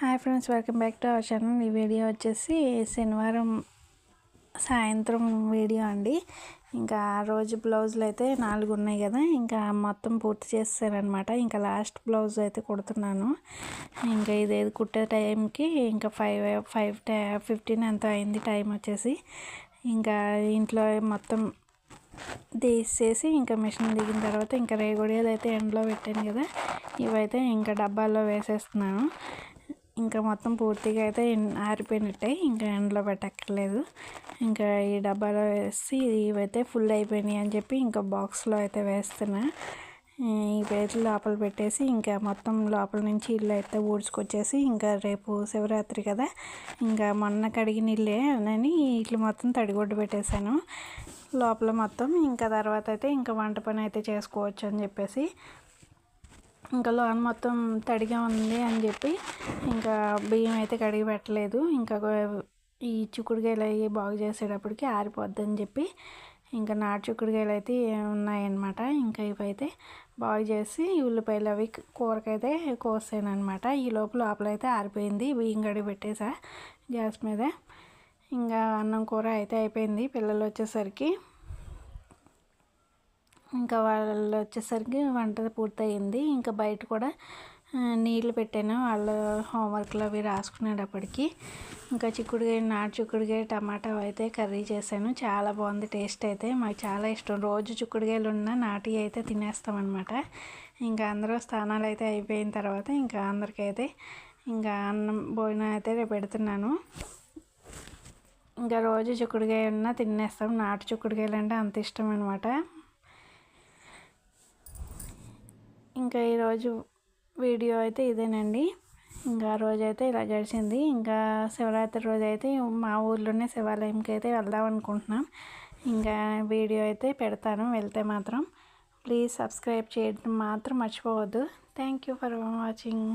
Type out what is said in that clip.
Hi friends, welcome back to our channel. ఈ video వచ్చేసి శనివారం సాయంత్రం వీడియో అండి. ఇంకా ఆ రోజు బ్లౌజులు అయితే 4 ఉన్నాయి కదా, ఇంకా మొత్తం పూర్తి చేస్తారనమాట. ఇంకా లాస్ట్ బ్లౌజ్ అయితే కుడుతున్నాను. ఇంకా ఇదేది కుట్టే టైంకి ఇంకా 5:15 ఎంతో అయింది టైం వచ్చేసి. ఇంకా ఇంట్లో మొత్తం తీసేసి ఇంకా మిషన్ దిగిన తర్వాత ఇంకా రేగుడియాలు అయితే ఎండలో పెట్టాను కదా, ఇవైతే ఇంకా డబ్బాల్లో వేసేస్తున్నాను. ఇంకా మొత్తం పూర్తిగా అయితే ఆరిపోయినట్టే, ఇంకా ఎండలో పెట్టక్కర్లేదు. ఇంకా ఈ డబ్బాలో వేసి ఇవైతే ఫుల్ అయిపోయినాయి అని చెప్పి ఇంకా బాక్స్లో అయితే వేస్తున్నా. ఇవైతే లోపల పెట్టేసి ఇంకా మొత్తం లోపల నుంచి ఇల్లు అయితే ఊడ్చుకొచ్చేసి, ఇంకా రేపు శివరాత్రి కదా, ఇంకా మొన్న కడిగిన ఇల్లే అని ఇట్లు మొత్తం తడిగొడ్డు పెట్టేశాను లోపల మొత్తం. ఇంకా తర్వాత అయితే ఇంకా వంట పని అయితే చేసుకోవచ్చు అని చెప్పేసి, ఇంకా లోన్ మొత్తం తడిగా ఉంది అని చెప్పి ఇంకా బియ్యం అయితే కడిగి పెట్టలేదు. ఇంకా ఈ చిక్కుడుకాయలు అవి బాగు చేసేటప్పటికి ఆరిపోద్దని చెప్పి ఇంకా నాటు చిక్కుడుకాయలు అయితే ఉన్నాయన్నమాట. ఇంకా ఇవైతే బాగు చేసి ఉల్లిపాయలు అవి కూరకైతే కోసాను అనమాట. ఈ లోపల అయితే ఆరిపోయింది. బియ్యం కడిగి పెట్టేసా గ్యాస్ మీద. ఇంకా అన్నం కూర అయితే అయిపోయింది. పిల్లలు వచ్చేసరికి ఇంకా వాళ్ళు వచ్చేసరికి వంట పూర్తయింది. ఇంకా బయట కూడా నీళ్ళు పెట్టాను వాళ్ళు హోంవర్క్లు అవి రాసుకునేటప్పటికి. ఇంకా నాటు చిక్కుడుకాయ టమాటా అయితే కర్రీ చేశాను. చాలా బాగుంది టేస్ట్ అయితే. మాకు చాలా ఇష్టం. రోజు చిక్కుడుకాయలు ఉన్న నాటి అయితే తినేస్తామన్నమాట. ఇంకా అందరూ స్నానాలు అయితే అయిపోయిన తర్వాత ఇంకా అందరికైతే ఇంకా అన్నం భోజనం అయితే రేపు పెడుతున్నాను. ఇంకా రోజు చిక్కుడుకాయ ఉన్నా తినేస్తాం. నాటు చిక్కుడుకాయలు అంటే అంత ఇష్టం అనమాట. ఇంకా ఈరోజు వీడియో అయితే ఇదేనండి. ఇంకా రోజైతే ఇలా గడిచింది. ఇంకా శివరాత్రి రోజు అయితే మా ఊర్లోనే శివాలయంకి అయితే వెళ్దాం అనుకుంటున్నాం. ఇంకా వీడియో అయితే పెడతాను వెళ్తే మాత్రం. ప్లీజ్ సబ్స్క్రైబ్ చేయడం మాత్రం మర్చిపోవద్దు. Thank you for watching.